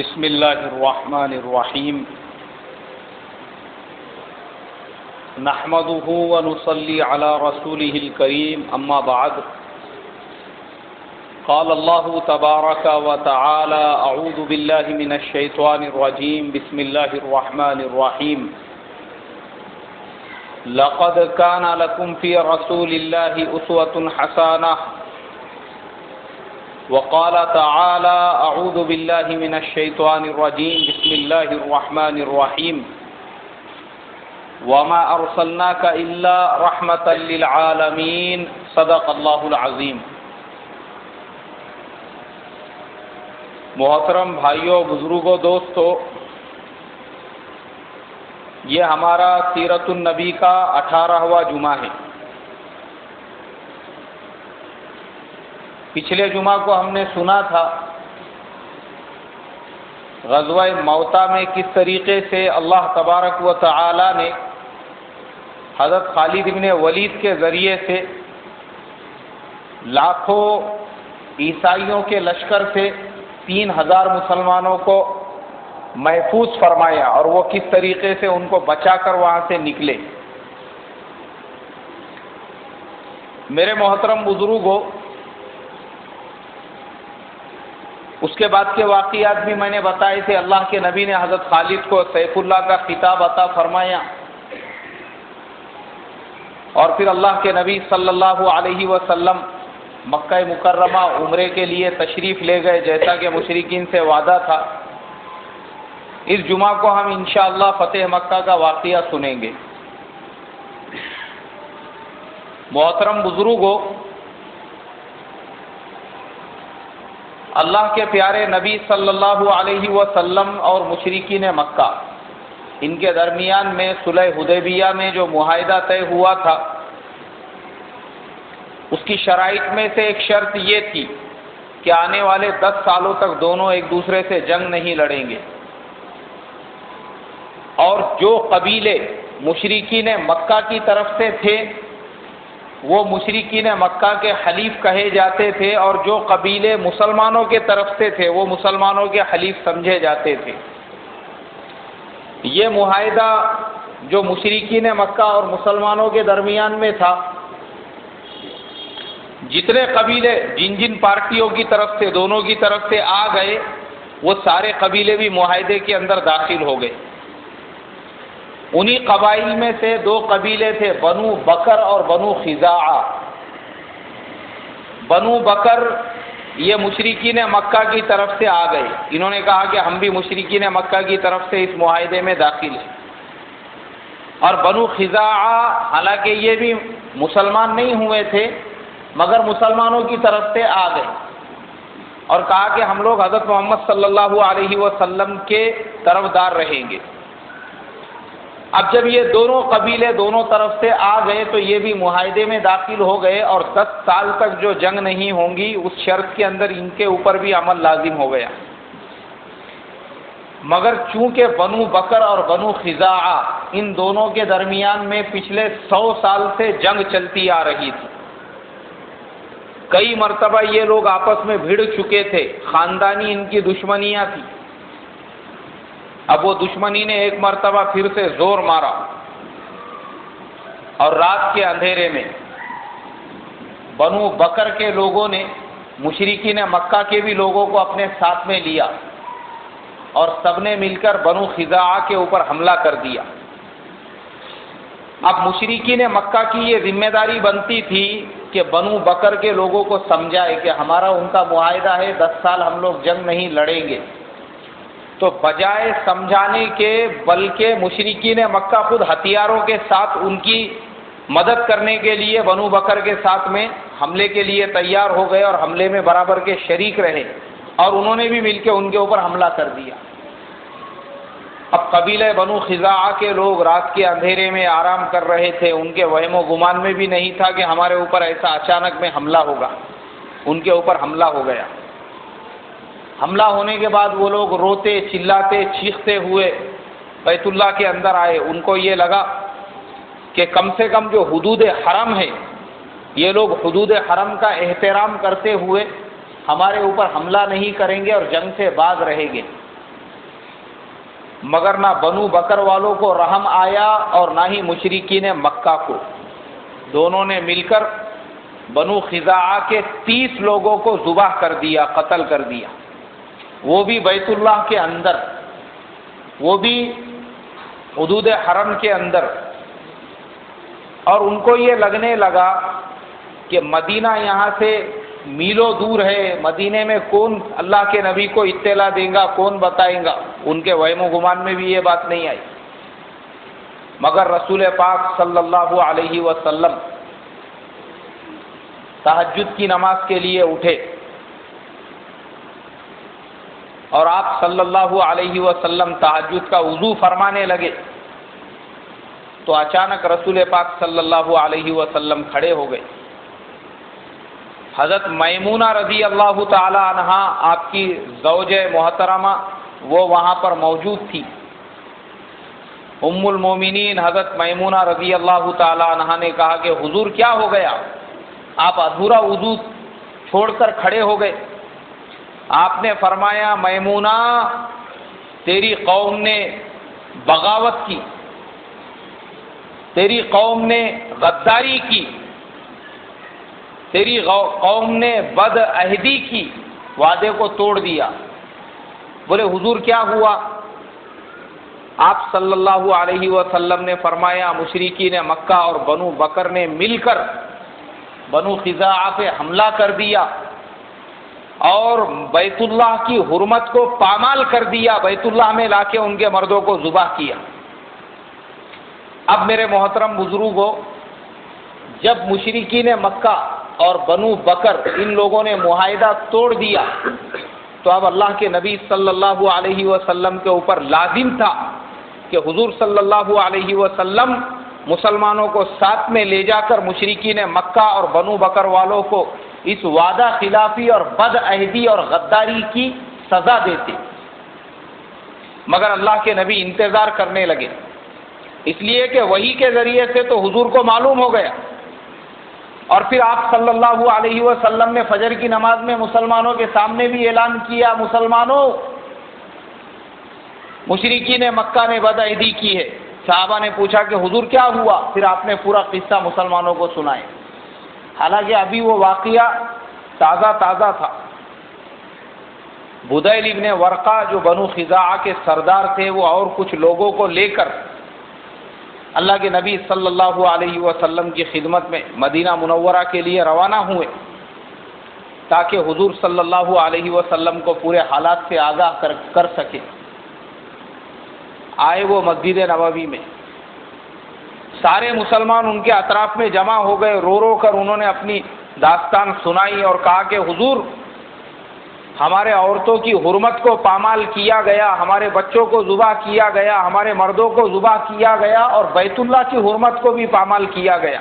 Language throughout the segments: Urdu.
بسم اللہ الرحمن الرحیم نحمده ونصلي على رسوله الكريم اما بعد قال الله تبارك وتعالى اعوذ بالله من الشيطان الرجيم بسم الله الرحمن الرحيم لقد كان لكم في رسول الله اسوة حسنة وقال تعالى اعوذ بالله من الشيطان الرجيم بسم الله الرحمن الرحيم وما ارسلناك الا رحمة للعالمين صدق الله العظيم۔ محترم بھائیوں، بزرگوں، دوستو، یہ ہمارا سیرت النبی کا 18واں جمعہ ہے۔ پچھلے جمعہ کو ہم نے سنا تھا غزوہ موطا میں کس طریقے سے اللہ تبارک و تعالی نے حضرت خالد بن ولید کے ذریعے سے لاکھوں عیسائیوں کے لشکر سے 3000 مسلمانوں کو محفوظ فرمایا اور وہ کس طریقے سے ان کو بچا کر وہاں سے نکلے۔ میرے محترم بزرگوں، اس کے بعد کے واقعات بھی میں نے بتائے تھے۔ اللہ کے نبی نے حضرت خالد کو سیف اللہ کا خطاب عطا فرمایا، اور پھر اللہ کے نبی صلی اللہ علیہ وسلم مکہ مکرمہ عمرے کے لیے تشریف لے گئے، جیسا کہ مشرکین سے وعدہ تھا۔ اس جمعہ کو ہم انشاءاللہ فتح مکہ کا واقعہ سنیں گے۔ محترم بزرگوں، اللہ کے پیارے نبی صلی اللہ علیہ وسلم اور مشرکین مکہ، ان کے درمیان میں صلح حدیبیہ میں جو معاہدہ طے ہوا تھا، اس کی شرائط میں سے ایک شرط یہ تھی کہ آنے والے 10 سالوں تک دونوں ایک دوسرے سے جنگ نہیں لڑیں گے، اور جو قبیلے مشرکین مکہ کی طرف سے تھے وہ مشرکین مکہ کے حلیف کہے جاتے تھے، اور جو قبیلے مسلمانوں کے طرف سے تھے وہ مسلمانوں کے حلیف سمجھے جاتے تھے۔ یہ معاہدہ جو مشرکین مکہ اور مسلمانوں کے درمیان میں تھا، جتنے قبیلے جن جن پارٹیوں کی طرف سے دونوں کی طرف سے آ گئے، وہ سارے قبیلے بھی معاہدے کے اندر داخل ہو گئے۔ انہی قبائل میں سے 2 قبیلے تھے، بنو بکر اور بنو خزاعہ۔ بنو بکر یہ مشرکین مکہ کی طرف سے آ گئے، انہوں نے کہا کہ ہم بھی مشرکین مکہ کی طرف سے اس معاہدے میں داخل ہیں۔ اور بنو خزاعہ حالانکہ یہ بھی مسلمان نہیں ہوئے تھے، مگر مسلمانوں کی طرف سے آ گئے اور کہا کہ ہم لوگ حضرت محمد صلی اللہ علیہ وسلم کے طرفدار رہیں گے۔ اب جب یہ دونوں قبیلے دونوں طرف سے آ گئے تو یہ بھی معاہدے میں داخل ہو گئے، اور 10 سال تک جو جنگ نہیں ہوں گی اس شرط کے اندر ان کے اوپر بھی عمل لازم ہو گیا۔ مگر چونکہ بنو بکر اور بنو خزاعہ ان دونوں کے درمیان میں پچھلے 100 سال سے جنگ چلتی آ رہی تھی، کئی مرتبہ یہ لوگ آپس میں بھڑ چکے تھے، خاندانی ان کی دشمنیاں تھی۔ اب وہ دشمنی نے ایک مرتبہ پھر سے زور مارا، اور رات کے اندھیرے میں بنو بکر کے لوگوں نے مشرکین مکہ کے بھی لوگوں کو اپنے ساتھ میں لیا، اور سب نے مل کر بنو خزاعہ کے اوپر حملہ کر دیا۔ اب مشرکین مکہ کی یہ ذمہ داری بنتی تھی کہ بنو بکر کے لوگوں کو سمجھائے کہ ہمارا ان کا معاہدہ ہے، 10 سال ہم لوگ جنگ نہیں لڑیں گے۔ تو بجائے سمجھانے کے بلکہ مشرکین مکہ خود ہتھیاروں کے ساتھ ان کی مدد کرنے کے لیے بنو بکر کے ساتھ میں حملے کے لیے تیار ہو گئے، اور حملے میں برابر کے شریک رہے، اور انہوں نے بھی مل کے ان کے اوپر حملہ کر دیا۔ اب قبیلہ بنو خزاعہ کے لوگ رات کے اندھیرے میں آرام کر رہے تھے، ان کے وہم و گمان میں بھی نہیں تھا کہ ہمارے اوپر ایسا اچانک میں حملہ ہوگا۔ ان کے اوپر حملہ ہو گیا۔ حملہ ہونے کے بعد وہ لوگ روتے چلاتے چیختے ہوئے بیت اللہ کے اندر آئے۔ ان کو یہ لگا کہ کم سے کم جو حدود حرم ہے، یہ لوگ حدود حرم کا احترام کرتے ہوئے ہمارے اوپر حملہ نہیں کریں گے اور جنگ سے باز رہیں گے۔ مگر نہ بنو بکر والوں کو رحم آیا اور نہ ہی مشرکین مکہ کو. دونوں نے مل کر بنو خزاعہ کے 30 لوگوں کو ذبح کر دیا، قتل کر دیا، وہ بھی بیت اللہ کے اندر، وہ بھی حدود حرم کے اندر. اور ان کو یہ لگنے لگا کہ مدینہ یہاں سے میلوں دور ہے، مدینے میں کون اللہ کے نبی کو اطلاع دے گا، کون بتائے گا. ان کے وہم و گمان میں بھی یہ بات نہیں آئی. مگر رسول پاک صلی اللہ علیہ وسلم تہجد کی نماز کے لیے اٹھے اور آپ صلی اللہ علیہ وسلم تہجد کا وضو فرمانے لگے تو اچانک رسول پاک صلی اللہ علیہ وسلم کھڑے ہو گئے. حضرت میمونہ رضی اللہ تعالی عنہا آپ کی زوج محترمہ وہ وہاں پر موجود تھی. ام المومنین حضرت میمونہ رضی اللہ تعالی عنہا نے کہا کہ حضور کیا ہو گیا، آپ ادھورا وضو چھوڑ کر کھڑے ہو گئے. آپ نے فرمایا میمونہ تیری قوم نے بغاوت کی، تیری قوم نے غداری کی، تیری قوم نے بد عہدی کی، وعدے کو توڑ دیا. بولے حضور کیا ہوا؟ آپ صلی اللہ علیہ وسلم نے فرمایا مشرکین مکہ اور بنو بکر نے مل کر بنو خزاعہ پہ حملہ کر دیا اور بیت اللہ کی حرمت کو پامال کر دیا، بیت اللہ میں لا کے ان کے مردوں کو ذبح کیا. اب میرے محترم بزرگوں، جب مشرکین مکہ اور بنو بکر ان لوگوں نے معاہدہ توڑ دیا تو اب اللہ کے نبی صلی اللہ علیہ وسلم کے اوپر لازم تھا کہ حضور صلی اللہ علیہ وسلم مسلمانوں کو ساتھ میں لے جا کر مشرکین مکہ اور بنو بکر والوں کو اس وعدہ خلافی اور بد عہدی اور غداری کی سزا دیتے. مگر اللہ کے نبی انتظار کرنے لگے، اس لیے کہ وحی کے ذریعے سے تو حضور کو معلوم ہو گیا، اور پھر آپ صلی اللہ علیہ وسلم نے فجر کی نماز میں مسلمانوں کے سامنے بھی اعلان کیا، مسلمانوں مشرکین مکہ نے بد عہدی کی ہے. صحابہ نے پوچھا کہ حضور کیا ہوا؟ پھر آپ نے پورا قصہ مسلمانوں کو سنائے. حالانکہ ابھی وہ واقعہ تازہ تھا. بدیل ابن ورقہ جو بنو خزاعہ کے سردار تھے، وہ اور کچھ لوگوں کو لے کر اللہ کے نبی صلی اللہ علیہ وسلم کی خدمت میں مدینہ منورہ کے لیے روانہ ہوئے تاکہ حضور صلی اللہ علیہ وسلم کو پورے حالات سے آگاہ کر سکے. آئے وہ مسجد نبوی میں، سارے مسلمان ان کے اطراف میں جمع ہو گئے. رو کر انہوں نے اپنی داستان سنائی اور کہا کہ حضور ہمارے عورتوں کی حرمت کو پامال کیا گیا، ہمارے بچوں کو ذبح کیا گیا، ہمارے مردوں کو ذبح کیا گیا اور بیت اللہ کی حرمت کو بھی پامال کیا گیا.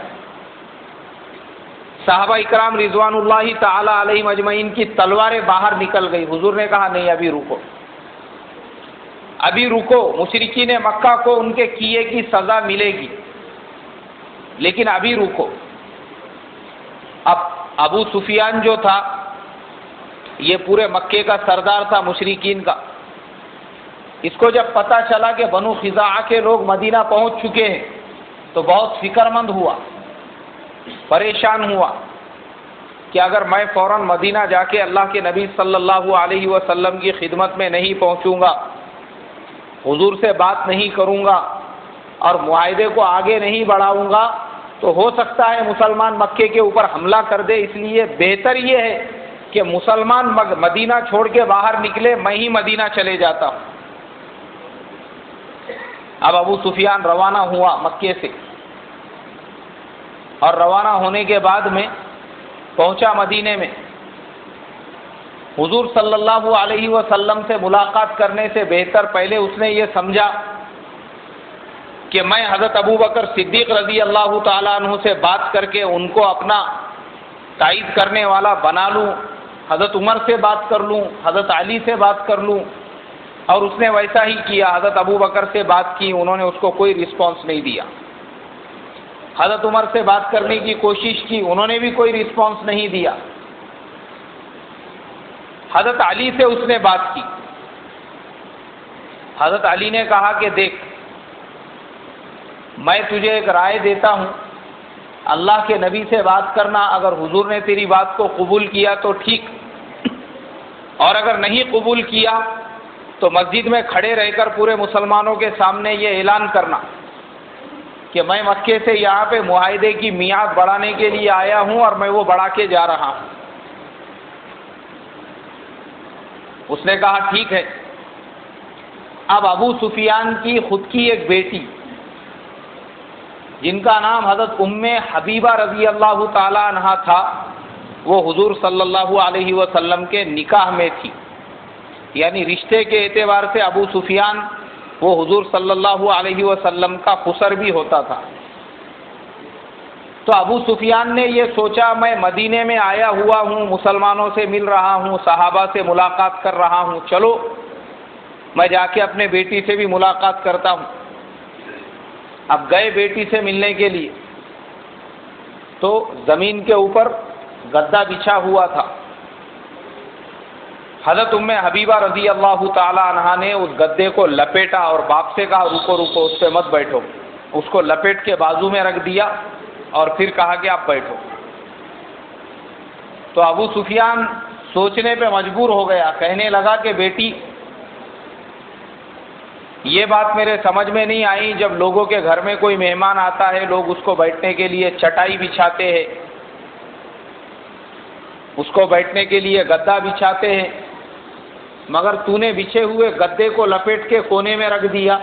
صحابہ اکرام رضوان اللہ تعالی علیہم اجمعین کی تلواریں باہر نکل گئی. حضور نے کہا نہیں، ابھی رکو، مشرکین مکہ کو ان کے کیے کی سزا ملے گی، لیکن ابھی رکو. اب ابو سفیان جو تھا یہ پورے مکے کا سردار تھا مشرکین کا. اس کو جب پتہ چلا کہ بنو خزاعہ کے لوگ مدینہ پہنچ چکے ہیں تو بہت فکر مند ہوا، پریشان ہوا کہ اگر میں فوراً مدینہ جا کے اللہ کے نبی صلی اللہ علیہ وسلم کی خدمت میں نہیں پہنچوں گا، حضور سے بات نہیں کروں گا اور معاہدے کو آگے نہیں بڑھاؤں گا تو ہو سکتا ہے مسلمان مکے کے اوپر حملہ کر دے. اس لیے بہتر یہ ہے کہ مسلمان مدینہ چھوڑ کے باہر نکلے، میں ہی مدینہ چلے جاتا ہوں. اب ابو سفیان روانہ ہوا مکے سے، اور روانہ ہونے کے بعد میں پہنچا مدینے میں. حضور صلی اللہ علیہ وسلم سے ملاقات کرنے سے بہتر پہلے اس نے یہ سمجھا کہ میں حضرت ابو بکر صدیق رضی اللہ تعالیٰ عنہ سے بات کر کے ان کو اپنا تائید کرنے والا بنا لوں، حضرت عمر سے بات کر لوں، حضرت علی سے بات کر لوں. اور اس نے ویسا ہی کیا. حضرت ابو بکر سے بات کی، انہوں نے اس کو کوئی رسپانس نہیں دیا. حضرت عمر سے بات کرنے کی کوشش کی، انہوں نے بھی کوئی رسپانس نہیں دیا. حضرت علی سے اس نے بات کی. حضرت علی نے کہا کہ دیکھ، میں تجھے ایک رائے دیتا ہوں، اللہ کے نبی سے بات کرنا، اگر حضور نے تیری بات کو قبول کیا تو ٹھیک، اور اگر نہیں قبول کیا تو مسجد میں کھڑے رہ کر پورے مسلمانوں کے سامنے یہ اعلان کرنا کہ میں مکے سے یہاں پہ معاہدے کی میعاد بڑھانے کے لیے آیا ہوں اور میں وہ بڑھا کے جا رہا ہوں۔ اس نے کہا ٹھیک ہے۔ اب ابو سفیان کی خود کی ایک بیٹی جن کا نام حضرت ام حبیبہ رضی اللہ تعالی عنہا تھا، وہ حضور صلی اللہ علیہ وسلم کے نکاح میں تھی، یعنی رشتے کے اعتبار سے ابو سفیان وہ حضور صلی اللہ علیہ وسلم کا خسر بھی ہوتا تھا۔ تو ابو سفیان نے یہ سوچا میں مدینے میں آیا ہوا ہوں، مسلمانوں سے مل رہا ہوں، صحابہ سے ملاقات کر رہا ہوں، چلو میں جا کے اپنے بیٹی سے بھی ملاقات کرتا ہوں۔ اب گئے بیٹی سے ملنے کے لیے، تو زمین کے اوپر گدا بچھا ہوا تھا۔ حضرت ام حبیبہ رضی اللہ تعالی عنہا نے اس گدے کو لپیٹا اور باپ سے کہا رکو رکو، اس پہ مت بیٹھو، اس کو لپیٹ کے بازو میں رکھ دیا اور پھر کہا کہ آپ بیٹھو۔ تو ابو سفیان سوچنے پہ مجبور ہو گیا، کہنے لگا کہ بیٹی یہ بات میرے سمجھ میں نہیں آئی، جب لوگوں کے گھر میں کوئی مہمان آتا ہے لوگ اس کو بیٹھنے کے لیے چٹائی بچھاتے ہیں، اس کو بیٹھنے کے لیے گدا بچھاتے ہیں، مگر تو نے بچھے ہوئے گدے کو لپیٹ کے کونے میں رکھ دیا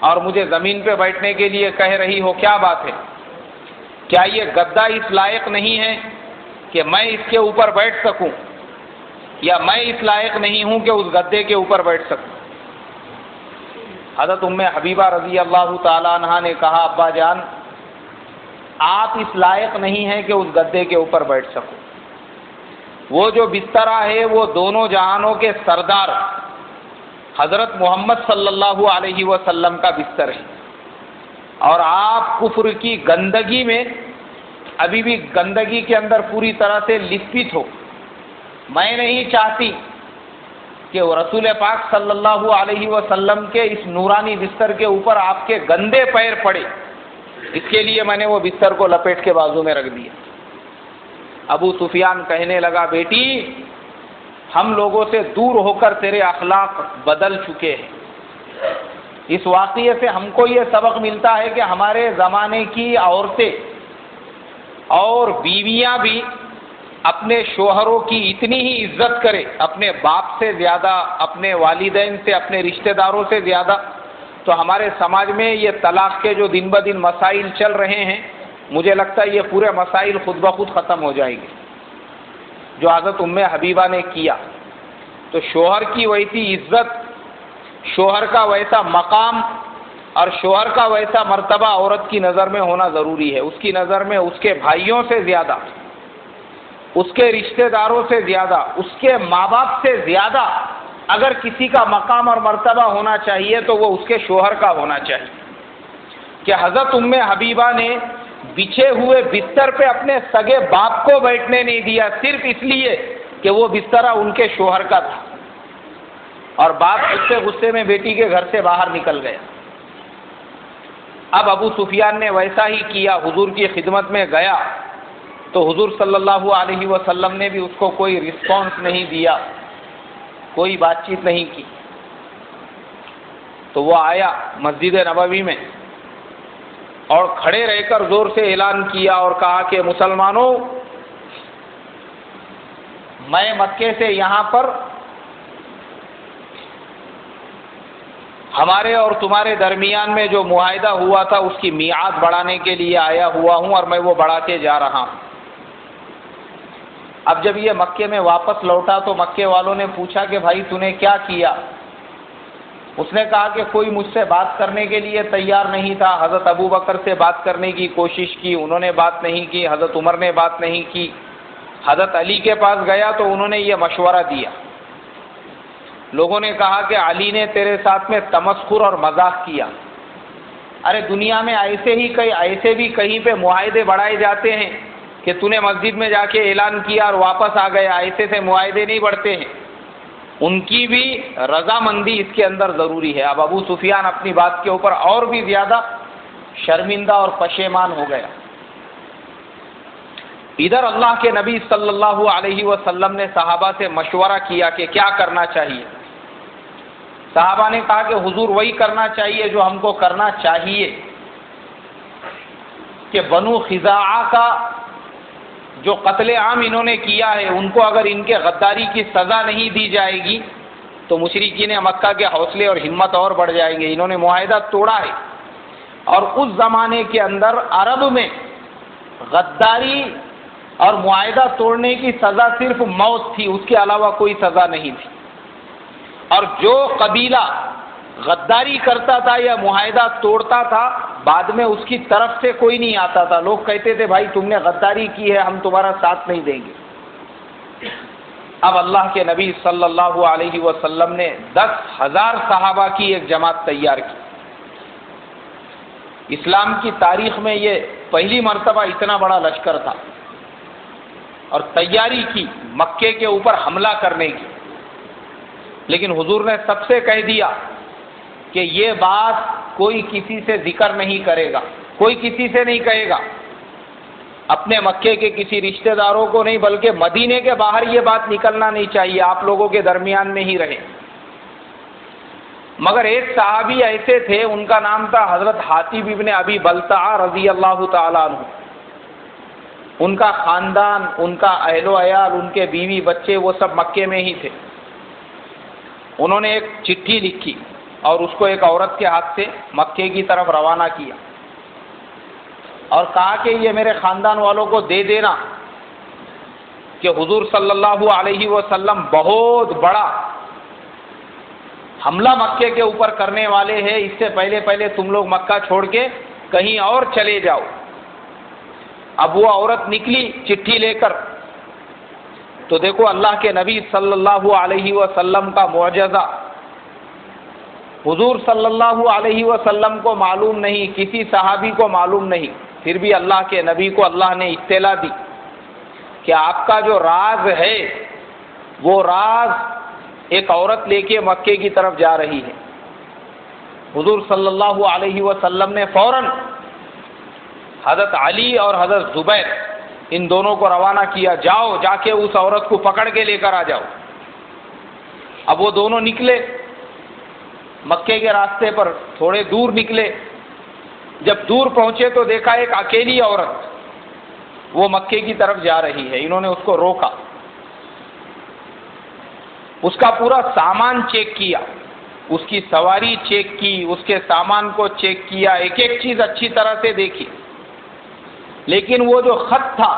اور مجھے زمین پہ بیٹھنے کے لیے کہہ رہی ہو، کیا بات ہے؟ کیا یہ گدا اس لائق نہیں ہے کہ میں اس کے اوپر بیٹھ سکوں، یا میں اس لائق نہیں ہوں کہ اس گدے کے اوپر بیٹھ سکوں؟ حضرت ام حبیبہ رضی اللہ تعالی عنہا نے کہا ابا جان، آپ اس لائق نہیں ہیں کہ اس گدے کے اوپر بیٹھ سکو، وہ جو بسترا ہے وہ دونوں جہانوں کے سردار حضرت محمد صلی اللہ علیہ وسلم کا بستر ہے، اور آپ کفر کی گندگی میں ابھی بھی گندگی کے اندر پوری طرح سے لپت ہو۔ میں نہیں چاہتی کہ وہ رسول پاک صلی اللہ علیہ وسلم کے اس نورانی بستر کے اوپر آپ کے گندے پیر پڑے، اس کے لیے میں نے وہ بستر کو لپیٹ کے بازو میں رکھ دیا۔ ابو سفیان کہنے لگا بیٹی، ہم لوگوں سے دور ہو کر تیرے اخلاق بدل چکے ہیں۔ اس واقعے سے ہم کو یہ سبق ملتا ہے کہ ہمارے زمانے کی عورتیں اور بیویاں بھی اپنے شوہروں کی اتنی ہی عزت کرے، اپنے باپ سے زیادہ، اپنے والدین سے، اپنے رشتہ داروں سے زیادہ۔ تو ہمارے سماج میں یہ طلاق کے جو دن بدن مسائل چل رہے ہیں، مجھے لگتا ہے یہ پورے مسائل خود بخود ختم ہو جائیں گے، جو حضرت ام حبیبہ نے کیا۔ تو شوہر کی ویسی عزت، شوہر کا ویسا مقام اور شوہر کا ویسا مرتبہ عورت کی نظر میں ہونا ضروری ہے۔ اس کی نظر میں اس کے بھائیوں سے زیادہ، اس کے رشتہ داروں سے زیادہ، اس کے ماں باپ سے زیادہ اگر کسی کا مقام اور مرتبہ ہونا چاہیے تو وہ اس کے شوہر کا ہونا چاہیے۔ کہ حضرت ام حبیبہ نے بچھے ہوئے بستر پہ اپنے سگے باپ کو بیٹھنے نہیں دیا، صرف اس لیے کہ وہ بسترا ان کے شوہر کا تھا، اور باپ غصے میں بیٹی کے گھر سے باہر نکل گیا۔ اب ابو سفیان نے ویسا ہی کیا، حضور کی خدمت میں گیا تو حضور صلی اللہ علیہ وسلم نے بھی اس کو کوئی رسپانس نہیں دیا، کوئی بات چیت نہیں کی۔ تو وہ آیا مسجد نبوی میں اور کھڑے رہ کر زور سے اعلان کیا اور کہا کہ مسلمانوں، میں مکے سے یہاں پر ہمارے اور تمہارے درمیان میں جو معاہدہ ہوا تھا اس کی میعاد بڑھانے کے لیے آیا ہوا ہوں، اور میں وہ بڑھا کے جا رہا ہوں۔ اب جب یہ مکے میں واپس لوٹا تو مکے والوں نے پوچھا کہ بھائی تو نے کیا کیا؟ اس نے کہا کہ کوئی مجھ سے بات کرنے کے لیے تیار نہیں تھا۔ حضرت ابو بکر سے بات کرنے کی کوشش کی، انہوں نے بات نہیں کی۔ حضرت عمر نے بات نہیں کی۔ حضرت علی کے پاس گیا تو انہوں نے یہ مشورہ دیا۔ لوگوں نے کہا کہ علی نے تیرے ساتھ میں تمسخر اور مذاق کیا۔ ارے دنیا میں ایسے بھی کہیں پہ معاہدے بڑھائے جاتے ہیں کہ تو نے مسجد میں جا کے اعلان کیا اور واپس آ گیا، ایسے سے معاہدے نہیں بڑھتے ہیں۔ ان کی بھی رضامندی اس کے اندر ضروری ہے. اب ابو سفیان اپنی بات کے اوپر اور بھی زیادہ شرمندہ اور پشیمان ہو گیا. ادھر اللہ کے نبی صلی اللہ علیہ وسلم نے صحابہ سے مشورہ کیا کہ کیا کرنا چاہیے. صحابہ نے کہا کہ حضور وہی کرنا چاہیے جو ہم کو کرنا چاہیے کہ بنو خزاعہ کا جو قتل عام انہوں نے کیا ہے ان کو اگر ان کے غداری کی سزا نہیں دی جائے گی تو مشرکین مکہ کے حوصلے اور ہمت اور بڑھ جائیں گے. انہوں نے معاہدہ توڑا ہے اور اس زمانے کے اندر عرب میں غداری اور معاہدہ توڑنے کی سزا صرف موت تھی، اس کے علاوہ کوئی سزا نہیں تھی. اور جو قبیلہ غداری کرتا تھا یا معاہدہ توڑتا تھا بعد میں اس کی طرف سے کوئی نہیں آتا تھا. لوگ کہتے تھے بھائی تم نے غداری کی ہے ہم تمہارا ساتھ نہیں دیں گے. اب اللہ کے نبی صلی اللہ علیہ وسلم نے 10,000 صحابہ کی ایک جماعت تیار کی. اسلام کی تاریخ میں یہ پہلی مرتبہ اتنا بڑا لشکر تھا اور تیاری کی مکے کے اوپر حملہ کرنے کی. لیکن حضور نے سب سے کہہ دیا کہ یہ بات کوئی کسی سے ذکر نہیں کرے گا، کوئی کسی سے نہیں کہے گا، اپنے مکے کے کسی رشتہ داروں کو نہیں بلکہ مدینے کے باہر یہ بات نکلنا نہیں چاہیے، آپ لوگوں کے درمیان میں ہی رہے. مگر ایک صحابی ایسے تھے ان کا نام تھا حضرت حاتب ابن ابی بلتعہ رضی اللہ تعالیٰ عنہ. ان کا خاندان، ان کا اہل و عیال، ان کے بیوی بچے وہ سب مکے میں ہی تھے. انہوں نے ایک چٹھی لکھی اور اس کو ایک عورت کے ہاتھ سے مکے کی طرف روانہ کیا اور کہا کہ یہ میرے خاندان والوں کو دے دینا کہ حضور صلی اللہ علیہ وسلم بہت بڑا حملہ مکے کے اوپر کرنے والے ہیں، اس سے پہلے تم لوگ مکہ چھوڑ کے کہیں اور چلے جاؤ. اب وہ عورت نکلی چٹھی لے کر تو دیکھو اللہ کے نبی صلی اللہ علیہ وسلم کا معجزہ. حضور صلی اللہ علیہ وسلم کو معلوم نہیں، کسی صحابی کو معلوم نہیں، پھر بھی اللہ کے نبی کو اللہ نے اطلاع دی کہ آپ کا جو راز ہے وہ راز ایک عورت لے کے مکے کی طرف جا رہی ہے. حضور صلی اللہ علیہ وسلم نے فوراً حضرت علی اور حضرت زبیر ان دونوں کو روانہ کیا، جاؤ جا کے اس عورت کو پکڑ کے لے کر آ جاؤ. اب وہ دونوں نکلے مکے کے راستے پر، تھوڑے دور نکلے. جب دور پہنچے تو دیکھا ایک اکیلی عورت وہ مکے کی طرف جا رہی ہے. انہوں نے اس کو روکا، اس کا پورا سامان چیک کیا، اس کی سواری چیک کی، اس کے سامان کو چیک کیا، ایک ایک چیز اچھی طرح سے دیکھی. لیکن وہ جو خط تھا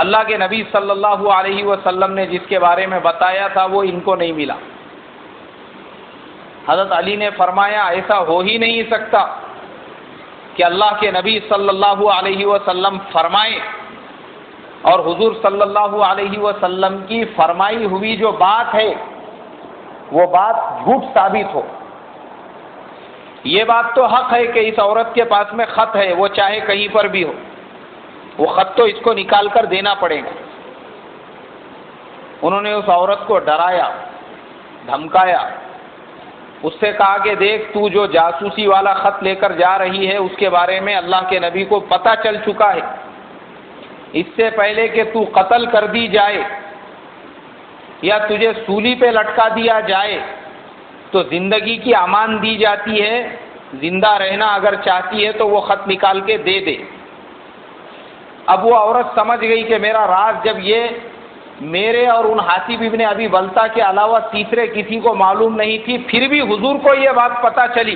اللہ کے نبی صلی اللہ علیہ وسلم نے جس کے بارے میں بتایا تھا وہ ان کو نہیں ملا. حضرت علی نے فرمایا ایسا ہو ہی نہیں سکتا کہ اللہ کے نبی صلی اللہ علیہ وسلم فرمائے اور حضور صلی اللہ علیہ وسلم کی فرمائی ہوئی جو بات ہے وہ بات جھوٹ ثابت ہو. یہ بات تو حق ہے کہ اس عورت کے پاس میں خط ہے، وہ چاہے کہیں پر بھی ہو، وہ خط تو اس کو نکال کر دینا پڑے گا. انہوں نے اس عورت کو ڈرایا، دھمکایا، اس سے کہا کہ دیکھ تو جو جاسوسی والا خط لے کر جا رہی ہے اس کے بارے میں اللہ کے نبی کو پتہ چل چکا ہے. اس سے پہلے کہ تو قتل کر دی جائے یا تجھے سولی پہ لٹکا دیا جائے تو زندگی کی امان دی جاتی ہے، زندہ رہنا اگر چاہتی ہے تو وہ خط نکال کے دے دے. اب وہ عورت سمجھ گئی کہ میرا راز جب یہ میرے اور ان حاتب ابن ابی بلتعہ کے علاوہ تیسرے کسی کو معلوم نہیں تھی، پھر بھی حضور کو یہ بات پتہ چلی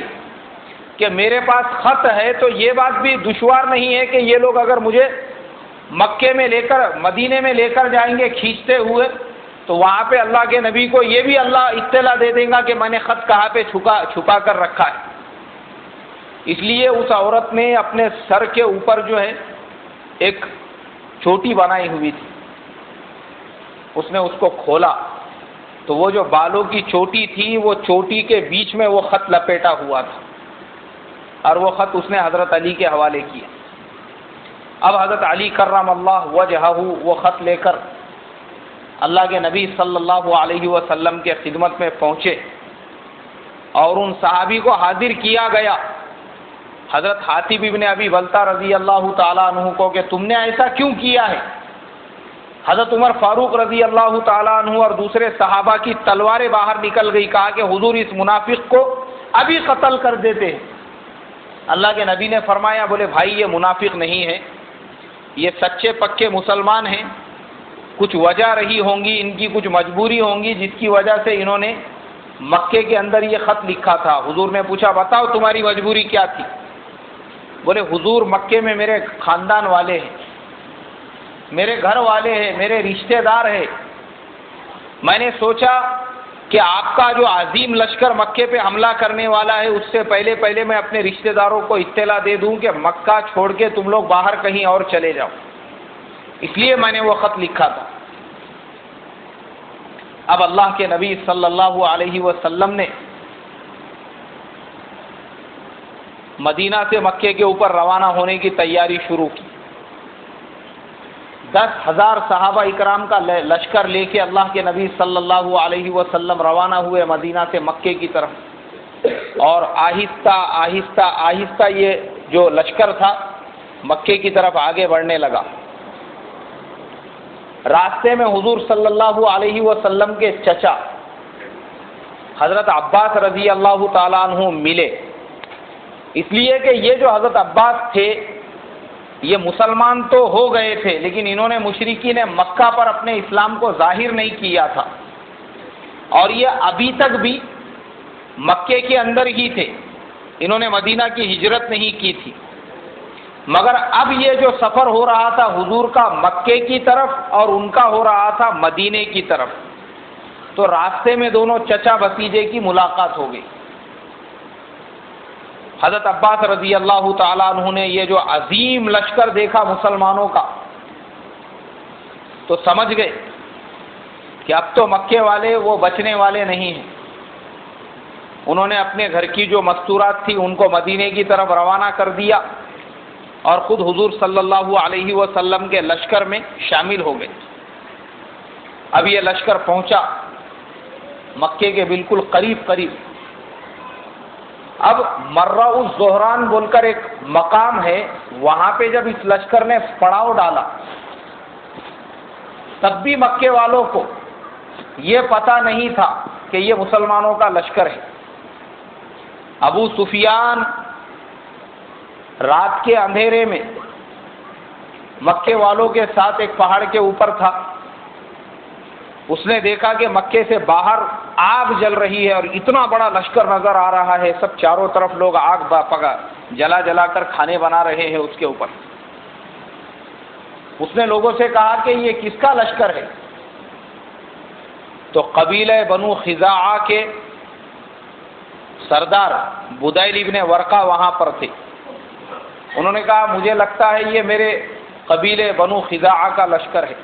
کہ میرے پاس خط ہے، تو یہ بات بھی دشوار نہیں ہے کہ یہ لوگ اگر مجھے مکے میں لے کر مدینے میں لے کر جائیں گے کھینچتے ہوئے تو وہاں پہ اللہ کے نبی کو یہ بھی اللہ اطلاع دے دے گا کہ میں نے خط کہاں پہ چھپا کر رکھا ہے. اس لیے اس عورت نے اپنے سر کے اوپر جو ہے ایک چوٹی بنائی ہوئی تھی، اس نے اس کو کھولا تو وہ جو بالوں کی چوٹی تھی وہ چوٹی کے بیچ میں وہ خط لپیٹا ہوا تھا اور وہ خط اس نے حضرت علی کے حوالے کیا. اب حضرت علی کرم اللہ وجہہ وہ خط لے کر اللہ کے نبی صلی اللہ علیہ وسلم کے خدمت میں پہنچے اور ان صحابی کو حاضر کیا گیا حضرت حاتب ابن ابی بلتہ رضی اللہ تعالیٰ عنہ کو کہ تم نے ایسا کیوں کیا ہے؟ حضرت عمر فاروق رضی اللہ تعالیٰ عنہ اور دوسرے صحابہ کی تلواریں باہر نکل گئی، کہا کہ حضور اس منافق کو ابھی قتل کر دیتے ہیں۔ اللہ کے نبی نے فرمایا، بولے بھائی یہ منافق نہیں ہے، یہ سچے پکے مسلمان ہیں، کچھ وجہ رہی ہوں گی، ان کی کچھ مجبوری ہوں گی جس کی وجہ سے انہوں نے مکے کے اندر یہ خط لکھا تھا۔ حضور نے پوچھا بتاؤ تمہاری مجبوری کیا تھی؟ بولے حضور مکے میں میرے خاندان والے ہیں، میرے گھر والے ہیں، میرے رشتہ دار ہیں، میں نے سوچا کہ آپ کا جو عظیم لشکر مکے پہ حملہ کرنے والا ہے اس سے پہلے میں اپنے رشتہ داروں کو اطلاع دے دوں کہ مکہ چھوڑ کے تم لوگ باہر کہیں اور چلے جاؤ، اس لیے میں نے وہ خط لکھا تھا۔ اب اللہ کے نبی صلی اللہ علیہ وسلم نے مدینہ سے مکے کے اوپر روانہ ہونے کی تیاری شروع کی۔ 10,000 صحابہ اکرام کا لشکر لے کے اللہ کے نبی صلی اللہ علیہ وسلم روانہ ہوئے مدینہ سے مکے کی طرف، اور آہستہ آہستہ آہستہ یہ جو لشکر تھا مکے کی طرف آگے بڑھنے لگا۔ راستے میں حضور صلی اللہ علیہ وسلم کے چچا حضرت عباس رضی اللہ تعالیٰ عنہ ملے، اس لیے کہ یہ جو حضرت عباس تھے یہ مسلمان تو ہو گئے تھے لیکن انہوں نے مشرکین مکہ پر اپنے اسلام کو ظاہر نہیں کیا تھا، اور یہ ابھی تک بھی مکے کے اندر ہی تھے، انہوں نے مدینہ کی ہجرت نہیں کی تھی، مگر اب یہ جو سفر ہو رہا تھا حضور کا مکے کی طرف اور ان کا ہو رہا تھا مدینے کی طرف، تو راستے میں دونوں چچا بھتیجے کی ملاقات ہو گئی۔ حضرت عباس رضی اللہ تعالیٰ عنہ نے یہ جو عظیم لشکر دیکھا مسلمانوں کا تو سمجھ گئے کہ اب تو مکے والے وہ بچنے والے نہیں ہیں۔ انہوں نے اپنے گھر کی جو مستورات تھی ان کو مدینے کی طرف روانہ کر دیا اور خود حضور صلی اللہ علیہ وسلم کے لشکر میں شامل ہو گئے۔ اب یہ لشکر پہنچا مکے کے بالکل قریب۔ اب مرہ الزہران بول کر ایک مقام ہے، وہاں پہ جب اس لشکر نے پڑاؤ ڈالا تب بھی مکے والوں کو یہ پتہ نہیں تھا کہ یہ مسلمانوں کا لشکر ہے۔ ابو سفیان رات کے اندھیرے میں مکے والوں کے ساتھ ایک پہاڑ کے اوپر تھا، اس نے دیکھا کہ مکے سے باہر آگ جل رہی ہے اور اتنا بڑا لشکر نظر آ رہا ہے، سب چاروں طرف لوگ آگ جلا کر کھانے بنا رہے ہیں اس کے اوپر۔ اس نے لوگوں سے کہا کہ یہ کس کا لشکر ہے؟ تو قبیلہ بنو خزاعہ کے سردار بدیل ابن ورقہ وہاں پر تھے، انہوں نے کہا مجھے لگتا ہے یہ میرے قبیلے بنو خزاعہ کا لشکر ہے۔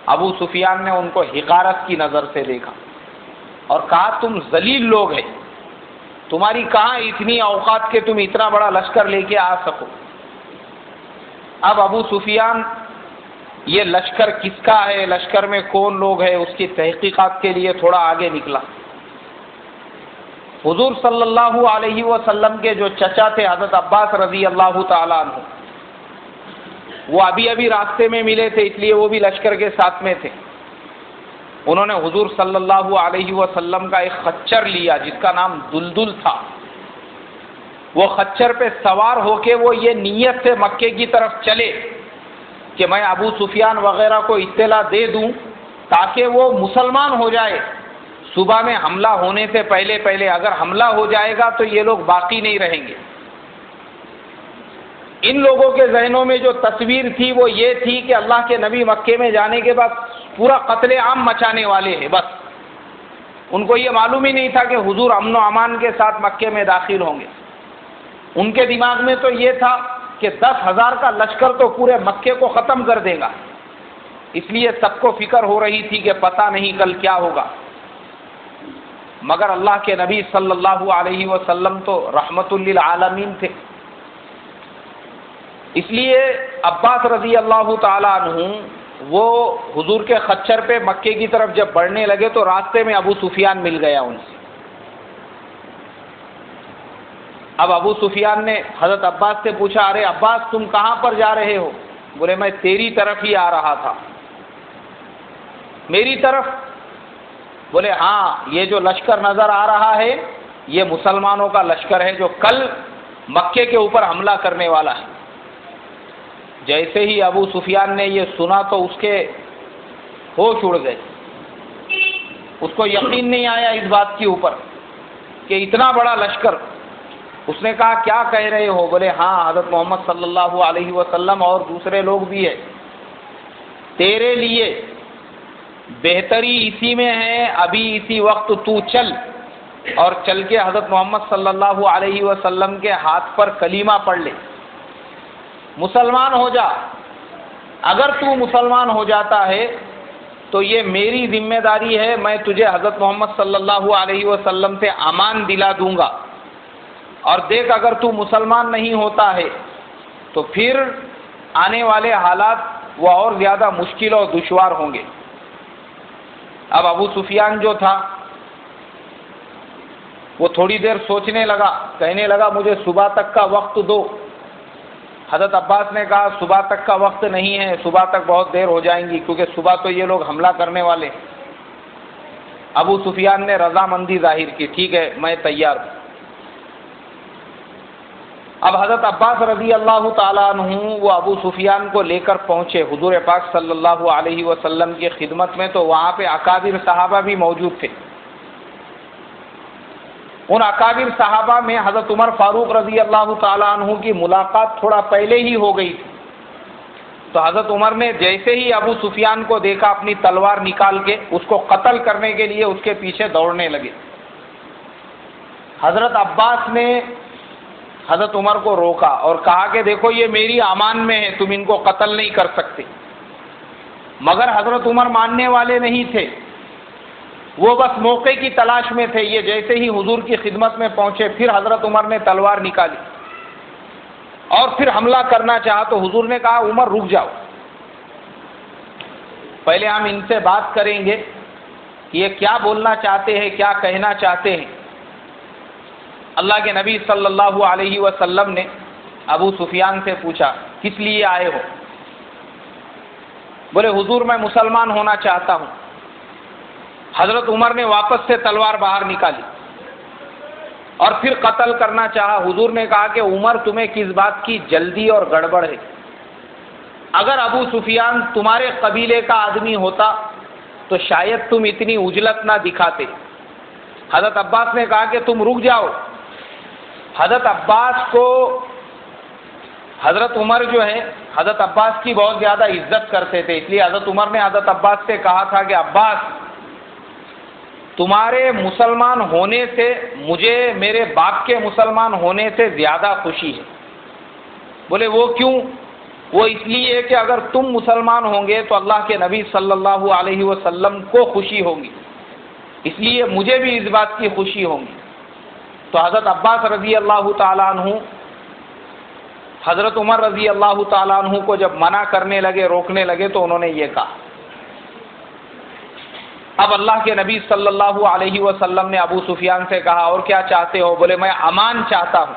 ابو سفیان نے ان کو حقارت کی نظر سے دیکھا اور کہا تم ذلیل لوگ ہیں، تمہاری کہاں اتنی اوقات کہ تم اتنا بڑا لشکر لے کے آ سکو۔ اب ابو سفیان یہ لشکر کس کا ہے، لشکر میں کون لوگ ہیں، اس کی تحقیقات کے لیے تھوڑا آگے نکلا۔ حضور صلی اللہ علیہ وسلم کے جو چچا تھے حضرت عباس رضی اللہ تعالیٰ عنہ، وہ ابھی راستے میں ملے تھے، اس لیے وہ بھی لشکر کے ساتھ میں تھے۔ انہوں نے حضور صلی اللہ علیہ وسلم کا ایک خچر لیا جس کا نام دلدل تھا، وہ خچر پہ سوار ہو کے وہ یہ نیت سے مکے کی طرف چلے کہ میں ابو سفیان وغیرہ کو اطلاع دے دوں تاکہ وہ مسلمان ہو جائے، صبح میں حملہ ہونے سے پہلے اگر حملہ ہو جائے گا تو یہ لوگ باقی نہیں رہیں گے۔ ان لوگوں کے ذہنوں میں جو تصویر تھی وہ یہ تھی کہ اللہ کے نبی مکے میں جانے کے بعد پورا قتل عام مچانے والے ہیں، بس ان کو یہ معلوم ہی نہیں تھا کہ حضور امن و امان کے ساتھ مکے میں داخل ہوں گے۔ ان کے دماغ میں تو یہ تھا کہ 10,000 کا لشکر تو پورے مکے کو ختم کر دے گا، اس لیے سب کو فکر ہو رہی تھی کہ پتہ نہیں کل کیا ہوگا۔ مگر اللہ کے نبی صلی اللہ علیہ وسلم تو رحمت للعالمین تھے، اس لیے عباس رضی اللہ تعالیٰ عنہ وہ حضور کے خچر پہ مکے کی طرف جب بڑھنے لگے تو راستے میں ابو سفیان مل گیا ان سے. اب ابو سفیان نے حضرت عباس سے پوچھا، ارے عباس تم کہاں پر جا رہے ہو؟ بولے میں تیری طرف ہی آ رہا تھا. میری طرف؟ بولے ہاں، یہ جو لشکر نظر آ رہا ہے یہ مسلمانوں کا لشکر ہے جو کل مکے کے اوپر حملہ کرنے والا ہے. جیسے ہی ابو سفیان نے یہ سنا تو اس کے ہوش اڑ گئے. اس کو یقین نہیں آیا اس بات کے اوپر کہ اتنا بڑا لشکر. اس نے کہا کیا کہہ رہے ہو؟ بولے ہاں، حضرت محمد صلی اللہ علیہ وسلم اور دوسرے لوگ بھی ہیں. تیرے لیے بہتری اسی میں ہے، ابھی اسی وقت تو چل اور چل کے حضرت محمد صلی اللہ علیہ وسلم کے ہاتھ پر کلمہ پڑھ لے، مسلمان ہو جا. اگر تو مسلمان ہو جاتا ہے تو یہ میری ذمہ داری ہے، میں تجھے حضرت محمد صلی اللہ علیہ وسلم سے امان دلا دوں گا. اور دیکھ اگر تو مسلمان نہیں ہوتا ہے تو پھر آنے والے حالات وہ اور زیادہ مشکل اور دشوار ہوں گے. اب ابو سفیان جو تھا وہ تھوڑی دیر سوچنے لگا، کہنے لگا مجھے صبح تک کا وقت دو. حضرت عباس نے کہا صبح تک کا وقت نہیں ہے، صبح تک بہت دیر ہو جائیں گی کیونکہ صبح تو یہ لوگ حملہ کرنے والے. ابو سفیان نے رضامندی ظاہر کی، ٹھیک ہے میں تیار ہوں. اب حضرت عباس رضی اللہ تعالیٰ عنہ وہ ابو سفیان کو لے کر پہنچے حضور پاک صلی اللہ علیہ وسلم کی خدمت میں، تو وہاں پہ اکابر صحابہ بھی موجود تھے. ان اکابر صحابہ میں حضرت عمر فاروق رضی اللہ تعالیٰ عنہ کی ملاقات تھوڑا پہلے ہی ہو گئی تھی. تو حضرت عمر نے جیسے ہی ابو سفیان کو دیکھا اپنی تلوار نکال کے اس کو قتل کرنے کے لیے اس کے پیچھے دوڑنے لگے. حضرت عباس نے حضرت عمر کو روکا اور کہا کہ دیکھو یہ میری امان میں ہے، تم ان کو قتل نہیں کر سکتے. مگر حضرت عمر ماننے والے نہیں تھے، وہ بس موقع کی تلاش میں تھے. یہ جیسے ہی حضور کی خدمت میں پہنچے پھر حضرت عمر نے تلوار نکالی اور پھر حملہ کرنا چاہا. تو حضور نے کہا عمر رک جاؤ، پہلے ہم ان سے بات کریں گے کہ یہ کیا بولنا چاہتے ہیں، کیا کہنا چاہتے ہیں. اللہ کے نبی صلی اللہ علیہ وسلم نے ابو سفیان سے پوچھا کس لیے آئے ہو؟ بولے حضور میں مسلمان ہونا چاہتا ہوں. حضرت عمر نے واپس سے تلوار باہر نکالی اور پھر قتل کرنا چاہا. حضور نے کہا کہ عمر تمہیں کس بات کی جلدی اور گڑبڑ ہے؟ اگر ابو سفیان تمہارے قبیلے کا آدمی ہوتا تو شاید تم اتنی عجلت نہ دکھاتے. حضرت عباس نے کہا کہ تم رک جاؤ. حضرت عباس کو حضرت عمر جو ہے حضرت عباس کی بہت زیادہ عزت کرتے تھے، اس لیے حضرت عمر نے حضرت عباس سے کہا تھا کہ عباس تمہارے مسلمان ہونے سے مجھے میرے باپ کے مسلمان ہونے سے زیادہ خوشی ہے. بولے وہ کیوں؟ وہ اس لیے کہ اگر تم مسلمان ہوں گے تو اللہ کے نبی صلی اللہ علیہ وسلم کو خوشی ہوگی، اس لیے مجھے بھی اس بات کی خوشی ہوگی. تو حضرت عباس رضی اللہ تعالیٰ عنہ حضرت عمر رضی اللہ تعالیٰ عنہ کو جب منع کرنے لگے، روکنے لگے، تو انہوں نے یہ کہا. اب اللہ کے نبی صلی اللہ علیہ وسلم نے ابو سفیان سے کہا اور کیا چاہتے ہو؟ بولے میں امان چاہتا ہوں.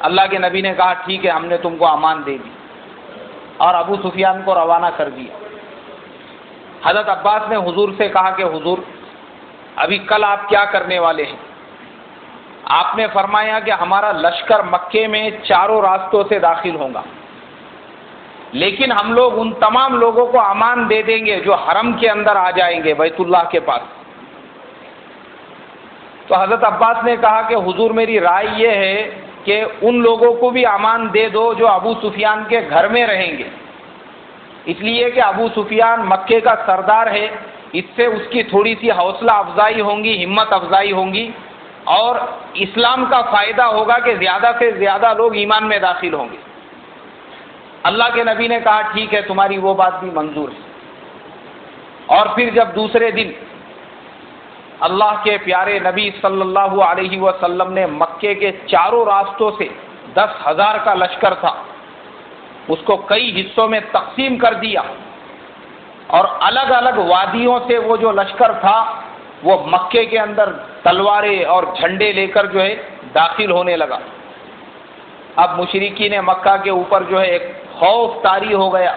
اللہ کے نبی نے کہا ٹھیک ہے ہم نے تم کو امان دے دی اور ابو سفیان کو روانہ کر دیا. حضرت عباس نے حضور سے کہا کہ حضور ابھی کل آپ کیا کرنے والے ہیں؟ آپ نے فرمایا کہ ہمارا لشکر مکے میں چاروں راستوں سے داخل ہوگا، لیکن ہم لوگ ان تمام لوگوں کو امان دے دیں گے جو حرم کے اندر آ جائیں گے بیت اللہ کے پاس. تو حضرت عباس نے کہا کہ حضور میری رائے یہ ہے کہ ان لوگوں کو بھی امان دے دو جو ابو سفیان کے گھر میں رہیں گے، اس لیے کہ ابو سفیان مکے کا سردار ہے، اس سے اس کی تھوڑی سی حوصلہ افزائی ہوں گی، ہمت افزائی ہوں گی اور اسلام کا فائدہ ہوگا کہ زیادہ سے زیادہ لوگ ایمان میں داخل ہوں گے. اللہ کے نبی نے کہا ٹھیک ہے تمہاری وہ بات بھی منظور ہے. اور پھر جب دوسرے دن اللہ کے پیارے نبی صلی اللہ علیہ وسلم نے مکے کے چاروں راستوں سے 10,000 کا لشکر تھا، اس کو کئی حصوں میں تقسیم کر دیا اور الگ الگ وادیوں سے وہ جو لشکر تھا وہ مکے کے اندر تلواریں اور جھنڈے لے کر جو ہے داخل ہونے لگا۔ اب مشرکین مکہ کے اوپر جو ہے ایک خوف طاری ہو گیا،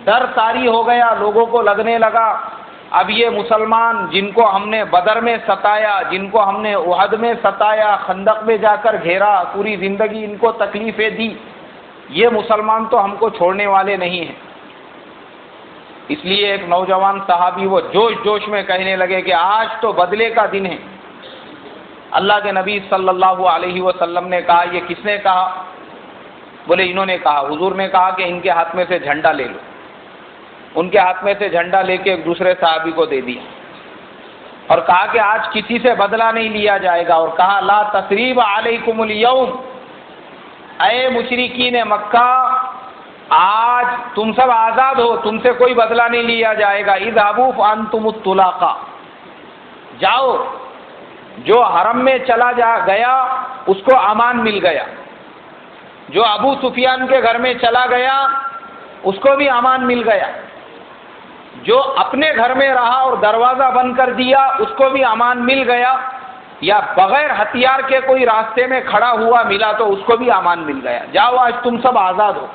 ڈر طاری ہو گیا، لوگوں کو لگنے لگا اب یہ مسلمان جن کو ہم نے بدر میں ستایا، جن کو ہم نے احد میں ستایا، خندق میں جا کر گھیرا، پوری زندگی ان کو تکلیفیں دی، یہ مسلمان تو ہم کو چھوڑنے والے نہیں ہیں۔ اس لیے ایک نوجوان صحابی وہ جوش جوش میں کہنے لگے کہ آج تو بدلے کا دن ہے۔ اللہ کے نبی صلی اللہ علیہ وسلم نے کہا یہ کس نے کہا؟ بولے انہوں نے کہا، حضور نے کہا کہ ان کے ہاتھ میں سے جھنڈا لے لو۔ ان کے ہاتھ میں سے جھنڈا لے کے ایک دوسرے صحابی کو دے دیا اور کہا کہ آج کسی سے بدلہ نہیں لیا جائے گا، اور کہا لا تثریب علیکم الیوم، اے مشرکین مکہ آج تم سب آزاد ہو، تم سے کوئی بدلہ نہیں لیا جائے گا۔ اذهبوا فانتم الطلقاء، جاؤ، جو حرم میں چلا گیا اس کو امان مل گیا، جو ابو سفیان کے گھر میں چلا گیا اس کو بھی امان مل گیا، جو اپنے گھر میں رہا اور دروازہ بند کر دیا اس کو بھی امان مل گیا، یا بغیر ہتھیار کے کوئی راستے میں کھڑا ہوا ملا تو اس کو بھی امان مل گیا، جاؤ آج تم سب آزاد ہو۔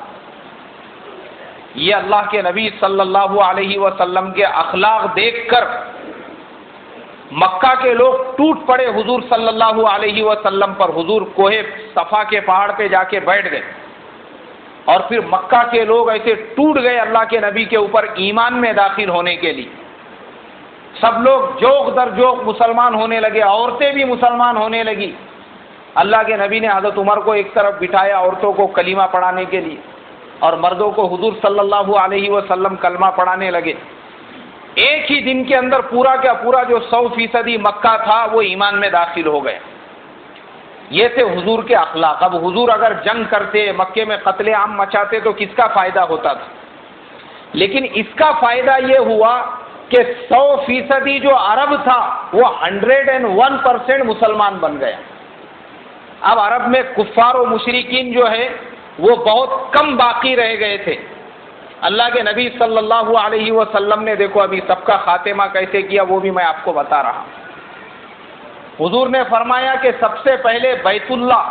یہ اللہ کے نبی صلی اللہ علیہ وسلم کے اخلاق دیکھ کر مکہ کے لوگ ٹوٹ پڑے حضور صلی اللہ علیہ وسلم پر۔ حضور کوہ صفا کے پہاڑ پہ جا کے بیٹھ گئے اور پھر مکہ کے لوگ ایسے ٹوٹ گئے اللہ کے نبی کے اوپر ایمان میں داخل ہونے کے لیے۔ سب لوگ جوق در جوق مسلمان ہونے لگے، عورتیں بھی مسلمان ہونے لگی۔ اللہ کے نبی نے حضرت عمر کو ایک طرف بٹھایا عورتوں کو کلمہ پڑھانے کے لیے، اور مردوں کو حضور صلی اللہ علیہ وسلم کلمہ پڑھانے لگے۔ ایک ہی دن کے اندر پورا کا پورا جو 100% مکہ تھا وہ ایمان میں داخل ہو گیا۔ یہ تھے حضور کے اخلاق۔ اب حضور اگر جنگ کرتے، مکے میں قتل عام مچاتے تو کس کا فائدہ ہوتا تھا؟ لیکن اس کا فائدہ یہ ہوا کہ 100% جو عرب تھا وہ 101% مسلمان بن گیا۔ اب عرب میں کفار و مشرکین جو ہے وہ بہت کم باقی رہ گئے تھے۔ اللہ کے نبی صلی اللہ علیہ وسلم نے دیکھو ابھی سب کا خاتمہ کیسے کیا وہ بھی میں آپ کو بتا رہا ہوں۔ حضور نے فرمایا کہ سب سے پہلے بیت اللہ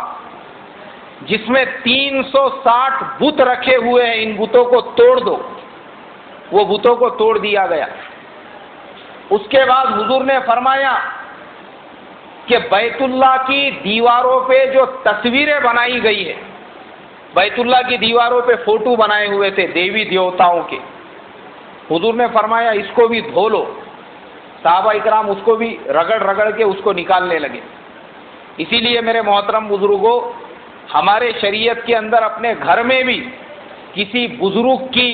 جس میں 360 بت رکھے ہوئے ہیں، ان بتوں کو توڑ دو۔ وہ بتوں کو توڑ دیا گیا۔ اس کے بعد حضور نے فرمایا کہ بیت اللہ کی دیواروں پہ جو تصویریں بنائی گئی ہے، بیت اللہ کی دیواروں پہ فوٹو بنائے ہوئے تھے دیوی دیوتاؤں کے، حضور نے فرمایا اس کو بھی دھو لو۔ صحابہ اکرام اس کو بھی رگڑ رگڑ کے اس کو نکالنے لگے۔ اسی لیے میرے محترم بزرگوں، ہمارے شریعت کے اندر اپنے گھر میں بھی کسی بزرگ کی،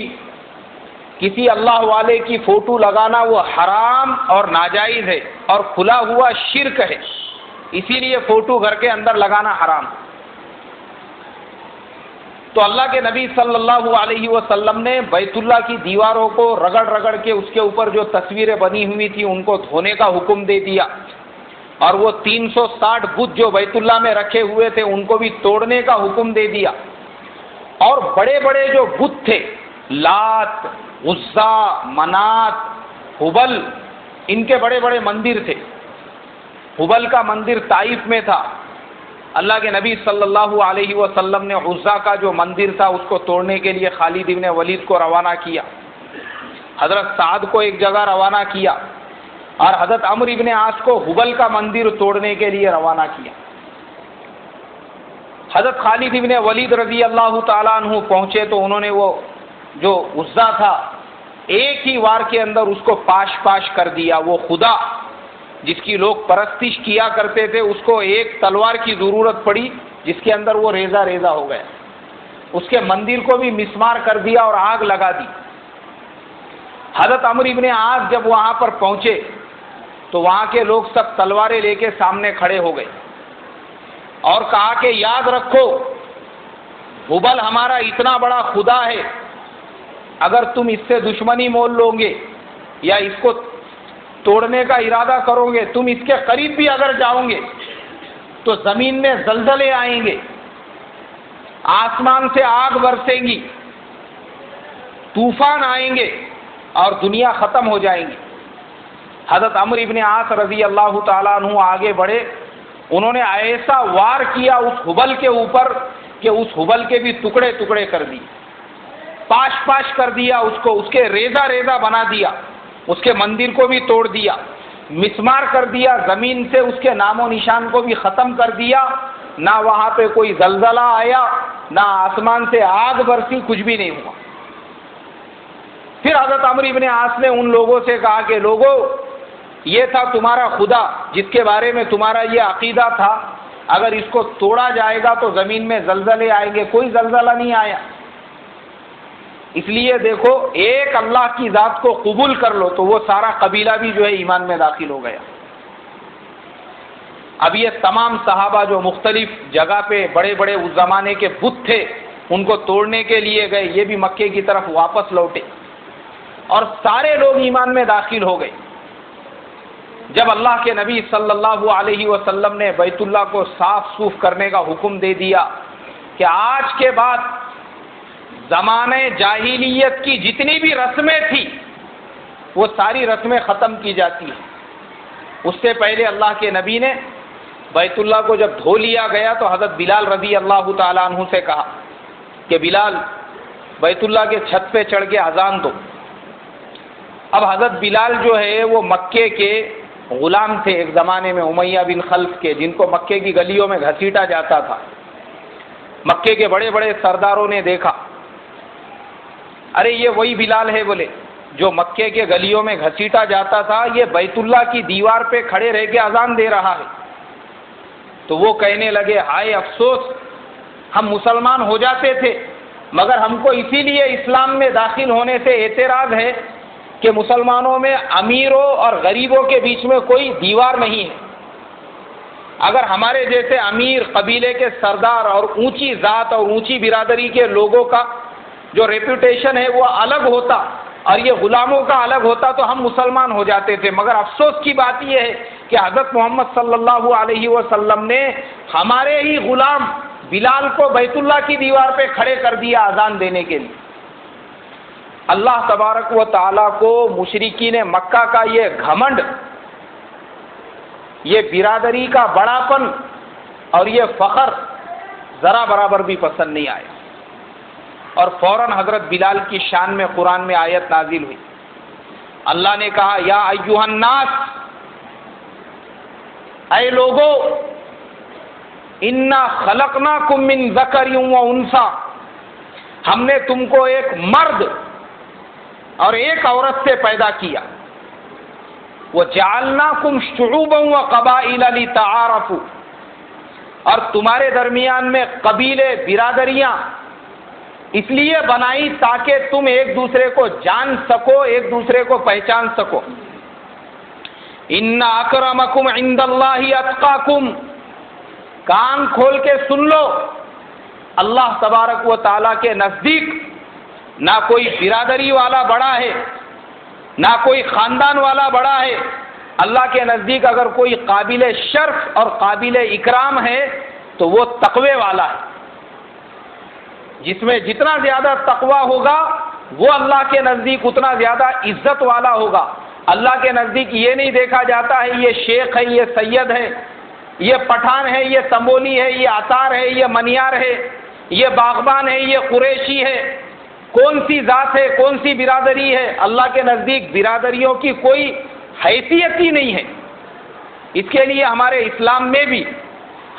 کسی اللہ والے کی فوٹو لگانا وہ حرام اور ناجائز ہے اور کھلا ہوا شرک ہے، اسی لیے فوٹو گھر کے اندر لگانا حرام۔ تو اللہ کے نبی صلی اللہ علیہ وسلم نے بیت اللہ کی دیواروں کو رگڑ رگڑ کے اس کے اوپر جو تصویریں بنی ہوئی تھیں ان کو دھونے کا حکم دے دیا، اور وہ 360 بت جو بیت اللہ میں رکھے ہوئے تھے ان کو بھی توڑنے کا حکم دے دیا۔ اور بڑے بڑے جو بت تھے، لات، عزا، منات، حبل، ان کے بڑے بڑے مندر تھے۔ حبل کا مندر طائف میں تھا۔ اللہ کے نبی صلی اللہ علیہ وسلم نے عزا کا جو مندر تھا اس کو توڑنے کے لیے خالد ابن ولید کو روانہ کیا، حضرت سعد کو ایک جگہ روانہ کیا، اور حضرت عمرو ابن عاص کو حبل کا مندر توڑنے کے لیے روانہ کیا۔ حضرت خالد ابن ولید رضی اللہ تعالیٰ عنہ پہنچے تو انہوں نے وہ جو عزا تھا ایک ہی وار کے اندر اس کو پاش پاش کر دیا۔ وہ خدا جس کی لوگ پرستش کیا کرتے تھے اس کو ایک تلوار کی ضرورت پڑی جس کے اندر وہ ریزہ ریزہ ہو گیا۔ اس کے مندر کو بھی مسمار کر دیا اور آگ لگا دی۔ حضرت عمرو ابن عاص جب وہاں پر پہنچے تو وہاں کے لوگ سب تلواریں لے کے سامنے کھڑے ہو گئے اور کہا کہ یاد رکھو حبل ہمارا اتنا بڑا خدا ہے، اگر تم اس سے دشمنی مول لو گے یا اس کو توڑنے کا ارادہ کرو گے، تم اس کے قریب بھی اگر جاؤ گے تو زمین میں زلزلے آئیں گے، آسمان سے آگ برسے گی، طوفان آئیں گے، اور دنیا ختم ہو جائیں گی۔ حضرت عمرو بن عاص رضی اللہ تعالیٰ عنہ آگے بڑھے، انہوں نے ایسا وار کیا اس حبل کے اوپر کہ اس حبل کے بھی ٹکڑے ٹکڑے کر دیے، پاش پاش کر دیا اس کو، اس کے ریزہ ریزہ بنا دیا، اس کے مندر کو بھی توڑ دیا، مسمار کر دیا، زمین سے اس کے نام و نشان کو بھی ختم کر دیا، نہ وہاں پہ کوئی زلزلہ آیا، نہ آسمان سے آگ برسی، کچھ بھی نہیں ہوا۔ پھر حضرت عمرو بن عاص نے ان لوگوں سے کہا کہ لوگوں، یہ تھا تمہارا خدا جس کے بارے میں تمہارا یہ عقیدہ تھا، اگر اس کو توڑا جائے گا تو زمین میں زلزلے آئیں گے، کوئی زلزلہ نہیں آیا۔ اس لیے دیکھو، ایک اللہ کی ذات کو قبول کر لو تو وہ سارا قبیلہ بھی جو ہے ایمان میں داخل ہو گیا۔ اب یہ تمام صحابہ جو مختلف جگہ پہ بڑے بڑے اس زمانے کے بت تھے، ان کو توڑنے کے لیے گئے، یہ بھی مکے کی طرف واپس لوٹے اور سارے لوگ ایمان میں داخل ہو گئے۔ جب اللہ کے نبی صلی اللہ علیہ وسلم نے بیت اللہ کو صاف سوف کرنے کا حکم دے دیا کہ آج کے بعد زمانے جاہلیت کی جتنی بھی رسمیں تھیں وہ ساری رسمیں ختم کی جاتی ہیں، اس سے پہلے اللہ کے نبی نے بیت اللہ کو جب دھو لیا گیا تو حضرت بلال رضی اللہ تعالیٰ عنہ سے کہا کہ بلال، بیت اللہ کے چھت پہ چڑھ کے اذان دو۔ اب حضرت بلال جو ہے وہ مکے کے غلام تھے ایک زمانے میں، امیہ بن خلف کے، جن کو مکے کی گلیوں میں گھسیٹا جاتا تھا۔ مکے کے بڑے بڑے سرداروں نے دیکھا، ارے یہ وہی بلال ہے بولے جو مکے کے گلیوں میں گھسیٹا جاتا تھا، یہ بیت اللہ کی دیوار پہ کھڑے رہ کے اذان دے رہا ہے۔ تو وہ کہنے لگے، ہائے افسوس، ہم مسلمان ہو جاتے تھے مگر ہم کو اسی لیے اسلام میں داخل ہونے سے اعتراض ہے کہ مسلمانوں میں امیروں اور غریبوں کے بیچ میں کوئی دیوار نہیں ہے۔ اگر ہمارے جیسے امیر قبیلے کے سردار اور اونچی ذات اور اونچی برادری کے لوگوں کا جو ریپوٹیشن ہے وہ الگ ہوتا اور یہ غلاموں کا الگ ہوتا تو ہم مسلمان ہو جاتے تھے، مگر افسوس کی بات یہ ہے کہ حضرت محمد صلی اللہ علیہ وسلم نے ہمارے ہی غلام بلال کو بیت اللہ کی دیوار پہ کھڑے کر دیا اذان دینے کے لیے۔ اللہ تبارک و تعالیٰ کو مشرکین مکہ کا یہ گھمنڈ، یہ برادری کا بڑاپن اور یہ فخر ذرا برابر بھی پسند نہیں آیا، اور فوراً حضرت بلال کی شان میں قرآن میں آیت نازل ہوئی۔ اللہ نے کہا، یا ایھا الناس، اے لوگو، انا خلقناکم من ذکر و انثی، ہم نے تم کو ایک مرد اور ایک عورت سے پیدا کیا، وَجَعَلْنَاكُمْ شُعُوبًا وَقَبَائِلَ لِتَعَارَفُوا، اور تمہارے درمیان میں قبیلے برادریاں اس لیے بنائی تاکہ تم ایک دوسرے کو جان سکو، ایک دوسرے کو پہچان سکو۔ اِنَّ أَكْرَمَكُمْ عِندَ اللَّهِ أَتْقَاكُمْ، کان کھول کے سن لو، اللہ تبارک و تعالیٰ کے نزدیک نہ کوئی برادری والا بڑا ہے، نہ کوئی خاندان والا بڑا ہے۔ اللہ کے نزدیک اگر کوئی قابل شرف اور قابل اکرام ہے تو وہ تقوی والا ہے۔ جس میں جتنا زیادہ تقوی ہوگا وہ اللہ کے نزدیک اتنا زیادہ عزت والا ہوگا۔ اللہ کے نزدیک یہ نہیں دیکھا جاتا ہے یہ شیخ ہے، یہ سید ہے، یہ پٹھان ہے، یہ تمولی ہے، یہ عطار ہے، یہ منیار ہے، یہ باغبان ہے، یہ قریشی ہے، کون سی ذات ہے، کون سی برادری ہے۔ اللہ کے نزدیک برادریوں کی کوئی حیثیت ہی نہیں ہے۔ اس کے لیے ہمارے اسلام میں بھی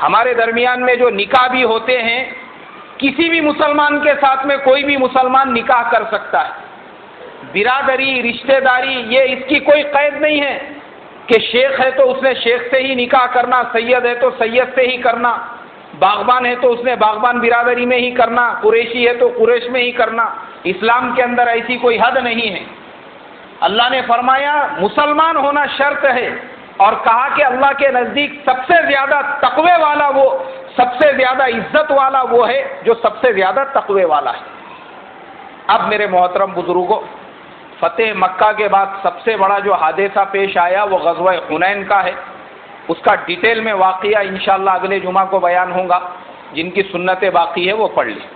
ہمارے درمیان میں جو نکاح بھی ہوتے ہیں، کسی بھی مسلمان کے ساتھ میں کوئی بھی مسلمان نکاح کر سکتا ہے۔ برادری، رشتہ داری، یہ اس کی کوئی قید نہیں ہے کہ شیخ ہے تو اس نے شیخ سے ہی نکاح کرنا، سید ہے تو سید سے ہی کرنا، باغبان ہے تو اس نے باغبان برادری میں ہی کرنا، قریشی ہے تو قریش میں ہی کرنا۔ اسلام کے اندر ایسی کوئی حد نہیں ہے۔ اللہ نے فرمایا مسلمان ہونا شرط ہے، اور کہا کہ اللہ کے نزدیک سب سے زیادہ تقوی والا وہ، سب سے زیادہ عزت والا وہ ہے جو سب سے زیادہ تقوی والا ہے۔ اب میرے محترم بزرگوں، فتح مکہ کے بعد سب سے بڑا جو حادثہ پیش آیا وہ غزوہ حنین کا ہے۔ اس کا ڈیٹیل میں واقعہ انشاءاللہ اگلے جمعہ کو بیان ہوگا، جن کی سنتیں باقی ہے وہ پڑھ لیں۔